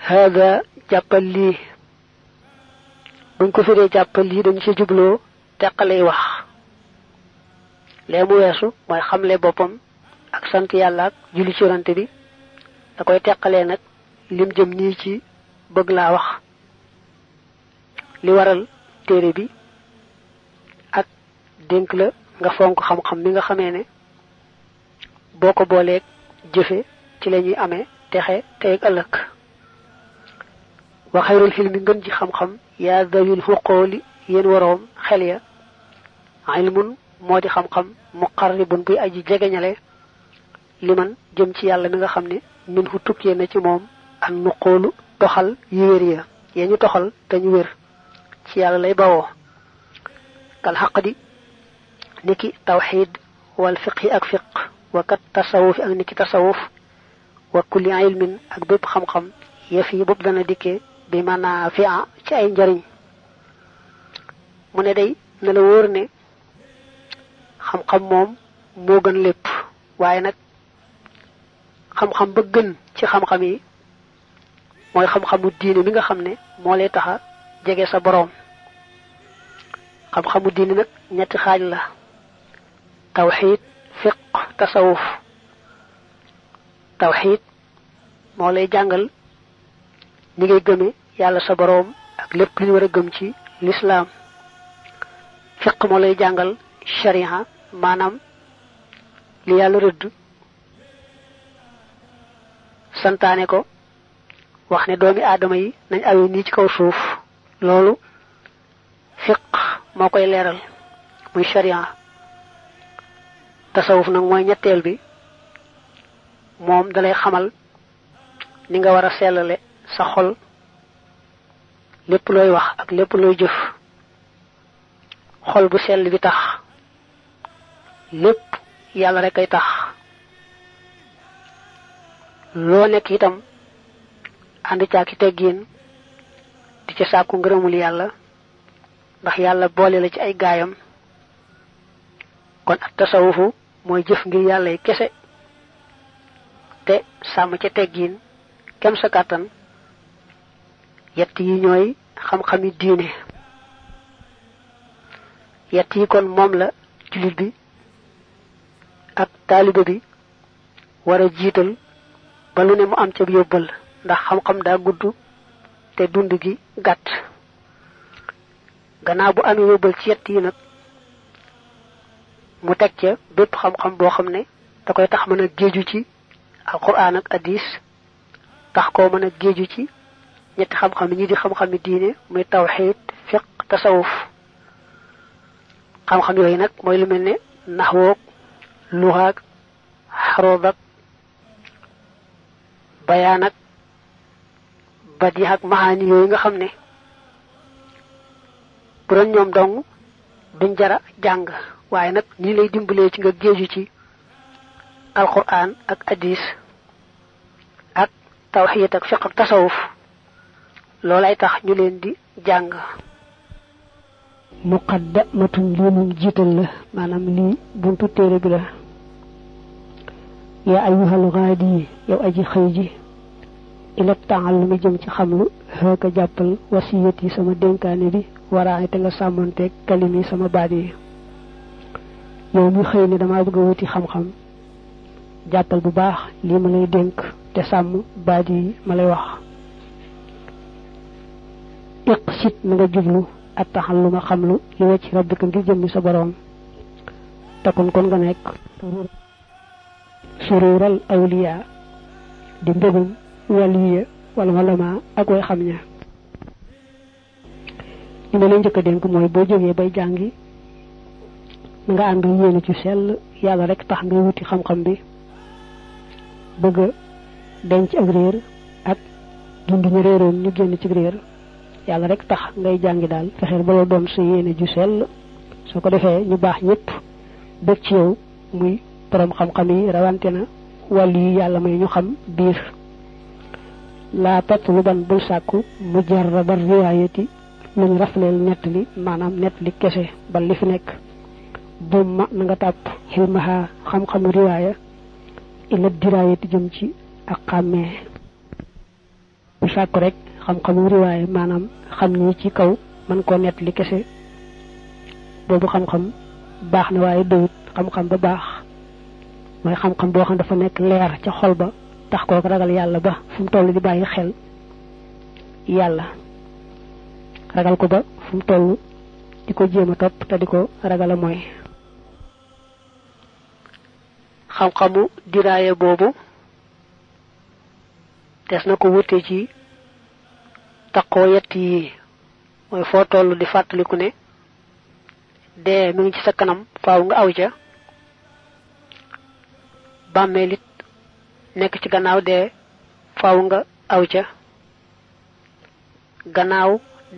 hada jàppal lii buñ ko firee jàppal lii dañ ci jubloo teqalay wax lee mu weesu mooy xamle boppam ak sant yàlla ak julli ci yonante bi da koy teqalee nag lim jëm nii ci bëgg laa wax li waral téere bi ak dénk la nga fonk xam-xam mi nga xamee ne boo ko booleeg jëfe ci la ñuy amee texe tey ak ëllëg wa xayrul xilmi ngën ji xam-xam yaa dawil xuqooli yéen waroom xel ya ilmun moo di xam-xam muqarribun buy aji jegeñale liman jëm ci yàlla mi nga xam ne min fu tukkee na ci moom an nuqoolu toxal yu wér ya yee ñu toxal te ñu wér ci yàlla lay bawoo kal xaq di niki tawxid wal fiqhi ak fiq wa kat tasawuf ak niki tasawuf wa kulli ilmin ak bépp xam-xam yëf yi bopp dana dikkee bi manaafi'a ci ay njariñ mu ne day na la wóor ne xam-xam moom moo gën lépp waaye nag xam-xam ba gën ci xam-xam yi mooy xam-xamu diine mi nga xam ne moo lay taxa jege sa boroom xam-xamu diine nag ñetti xaaj la tawxiid fiq tasawuf tawxiid moo lay jàngal ni ngay gëme yàlla sa boroom ak lépp li ñu war a gëm ci lislaam fiq moo lay jàngal shariha maanaam li yàlla rëdd santaane ko wax ne doomi aadama yi nañ awee nii ci kaw suuf loolu fiq moo koy leeral muy sharia tasawuf nag mooy ñetteel bi moom dalay xamal ni nga war a sellale sa xol lépp looy wax ak lépp looy jëf xol bu sell bi tax lépp yàlla rek ay tax loo nekk itam ànd caaki teggiin di ca sàkku ngërëmul yàlla ndax yàlla boole la ci ay gaayam kon ak tasawufu mooy jëf ngir yàlla yi kese te sàmm ca teggiin kem sa kàttan yett yi ñooy xam-xami diine yett yi kon moom la jullit bi ak taalibe bi war a jiital ba lu ne mu am ca yóbbal ndax xam-xam daa gudd te dund gi gàtt gannaaw bu amee yóbbal ci yett yi nag mu teg ca bépp xam-xam boo xam ne da koy tax mën a géeju ci alquran ak hadis tax koo mën a géeju ci ñetti xam-xam yi ñi di xam-xami diine muy tawxiid fiq tasawuf xam-xam yooyu nag mooy lu mel ne naxwoog luxaag xarood ak bayaan ak badi ak maxaani yooyu nga xam ne bu doon ñoom dong duñ jara jàng waaye nag ñi lay dimbalee ci nga géeju ci alquran ak hadis ak tawxiid ak fiq ak tasawuf loolay tax ñu leen di jàng muqaddamatun lii moom jiital la maanaam lii buntu téere bi la yaa ayyuhal gaadi yow aji xëy ji ila taallumi jëm ci xamlu xëeka jàppal wasiyat yi sama dénkaane bi waraay te nga sàmmonteeg kalim yi sama baat yi yow mi xëy ne dama bëgg a wuti xam-xam jàppal bu baax lii ma lay dénk te sàmm baat yi ma lay wax iqsit na nga jublu at taxalluma xamlu li wacc rabbika ngir jëmmi sa boroom takun kon nga nekk surural awliya di mbégum waliya wala walama ak way xam ña li ma lay njëkk a dénk mooy boo jógee bay jàngi nga ànd yéene ci sell yàlla rek tax ngay wuti xam-xam bi bëgg a denc ak réer ak dund ñu réeroon ñu génn ci réer yàlla rek tax ngay jàngi daal fexeel ba la doon sa yéene ju sell soo ko defee ñu baax ñëpp bëgg ci yow muy borom xam-xam yi rawante na wàll yi yàlla may ñu xam biir laa tatluban bul sàkku mujarrada riwaayati luñ rafleel nettali maanaam nettali kese ba li fi nekk dumma na nga tàpp xilmaha xam-xamu riwaaya ila diraayati jëm ci ak xàmmee sàkku rek xam-xamu riwaaya maanaam xam ni ci kaw man koo nett li kese boobu xam-xam baax na waaye dëwut xam-xam ba baax mooy xam-xam boo xam dafa nekk leer ca xol ba tax koo ragal yàlla ba fu mu toll di bàyyi xel yàlla ragal ko ba fu mu toll di ko jéem a topp te di ko ragal a mooy xam-xamu diraaya boobu des na ko wute ci taqoo yett yi mooy foo toll di fàttaliku ne dee mi ngi ci sa kanam faaw nga aw ca bàmmeel it nekk ci gannaaw dee faaw nga aw ca gannaaw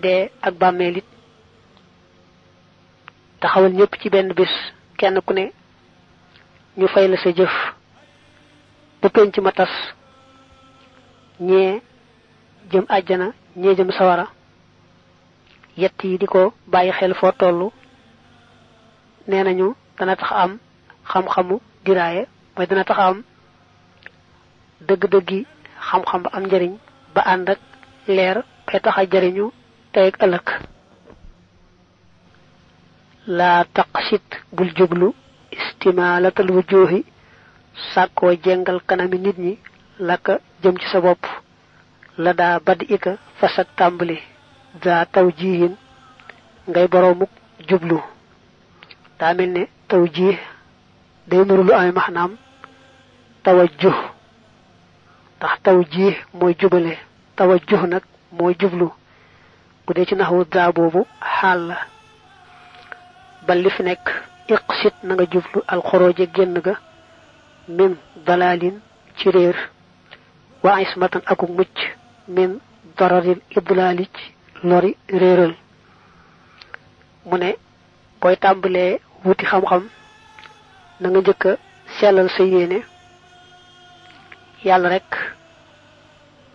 dee ak bàmmeel it taxawal ñëpp ci benn bis kenn ku ne ñu fay la sa jëf ba penc ma tas ñee jëm àjjana ñee jëm sawara yett yi di ko bàyyi xel foo tollu nee nañu dana tax am xam-xamu diraaye mooy dana tax am dëgg-dëggi xam-xam ba am njariñ ba ànd ak leer bay tax a jariñu tey ak ëllëg laa taqsit bul jublu istimaalatal wujuhi sàkkoo jengal kanami nit ñi laka jëm ci sa bopp la daa badi ika fasag tàmbali daa taw jiihin ngay boroomuk jublu daa mel ne taw jii day nuru lu amee maxnaam tawajjuh ndax taw jii mooy jubale tawajjuh nag mooy jublu bu dee ci naxwu daa boobu xaal la bal li fi nekk iqsit na nga jublu alxorooje génn ga min dalalin ci réer wa ismatan akuk mucc min dararil idlaali ci lori réeral mu ne booy tàmbalee wuti xam-xam na nga njëkk a sellal sa yéene yàlla rek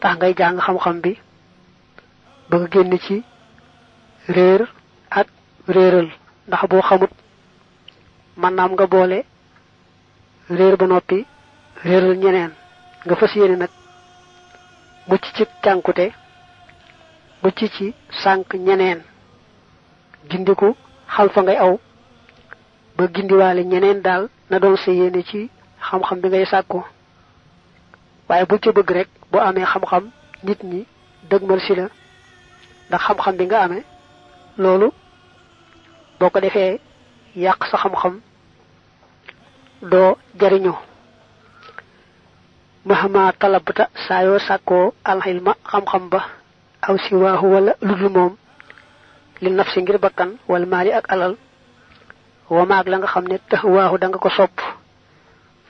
tax ngay jàng xam-xam bi ba nga génn ci réer ak réeral ndax boo xamut man naam nga boole réer ba noppi réeral ñeneen nga fas yéene nag mucc ci cànkute mucc ci sànk ñeneen gindiku xal fa ngay aw ba gindiwaale ñeneen daal na doon sa yéene ci xam-xam bi ngay sàkku waaye bu ca bëgg rek boo amee xam-xam nit ñi dëgmal si la ndax xam-xam bi nga amee loolu boo ko defee yàq sa xam-xam doo jariñu mahama talabta saa yoo sàkkoo alxilma xam-xam ba aw siwaahu wala ludul moom li nafsi ngir bakkan wala maali ak alal wa maag la nga xam ne tax waaxu da nga ko sopp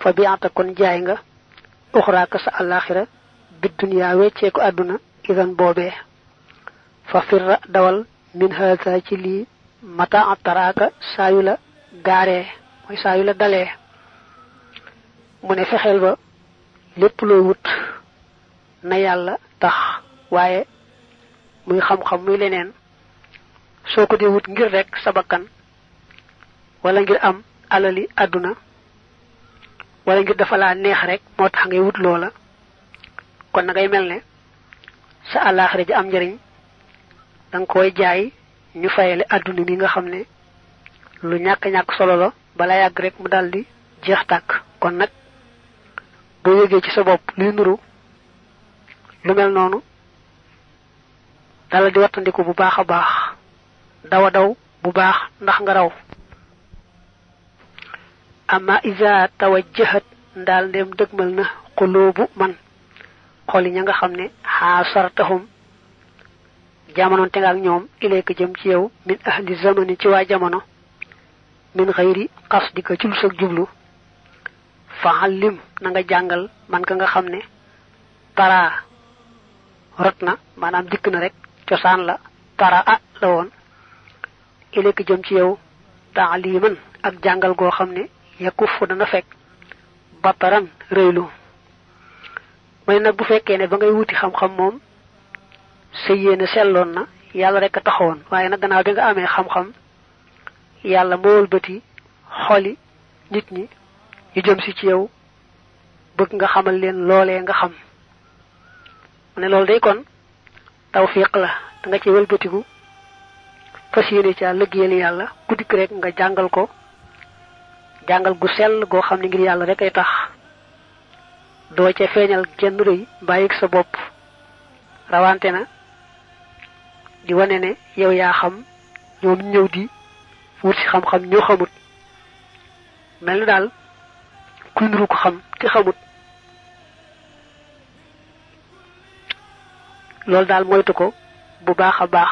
fa biata kon jaay nga uxraaka sa àllaaxira bi duniyaa weccee ko àdduna idan boobee fa firra dawal min haasa ci lii mata ataraaka saa yu la gaaree mooy saa yu la dalee mu ne fexeel ba lépp looy wut na yàlla tax waaye muy xam-xam muy leneen soo ko di wut ngir rek sa bakkan wala ngir am alali àdduna wala ngir dafa laa neex rek moo tax ngay wut loola kon na ngay mel ne sa àllaaxira ji am njariñ danga koy jaay ñu fayale àdduna mi nga xam ne lu ñàkk-ñàkk solo la bala yàgg rek mu daldi jeex tàkk kon nag boo yëgee ci sa bopp luy nuru lu mel noonu dala di wattandiku bu baax a baax dawa daw bu baax ndax nga raw amma iza tawajjahat ndaal ndem dëgmal na xuloobu man xoli ña nga xam ne xaasartahum jamonoon te nga ak ñoom ileeka jëm ci yow min ahli zamani ci waa jamono min xëyri qasdika ci lu sag jublu faxallim na nga jàngal man ka nga xam ne tara rot na maanaam dikk na rek cosaan la tara a la woon ileeka jëm ci yow taaliman ak jàngal goo xam ne yakuf dana fekk bataran rëylu may nag bu fekkee ne ba ngay wuti xam-xam moom sa yéene selloon na yàlla rek a taxawoon waaye nag gannaaw bi nga amee xam-xam yàlla moo wëlbati xoli nit ñi yu jëm si ci yow bëgg nga xamal leen loolee nga xam mu ne loolu day kon tawfiq la da nga ci wëlbatiku fas yéene ca liggéeyal yàlla ku dikk rek nga jàngal ko jàngal gu sell goo xam ne ngir yàlla rek ay tax doo ca feeñal genn rëy bàyyik sa bopp rawante na di wane ne yow yaa xam ñoom ñëw di wut ci xam-xam ñoo xamut mel na daal kuy nuru ko xam te xamut loolu daal moytu ko bu baax a baax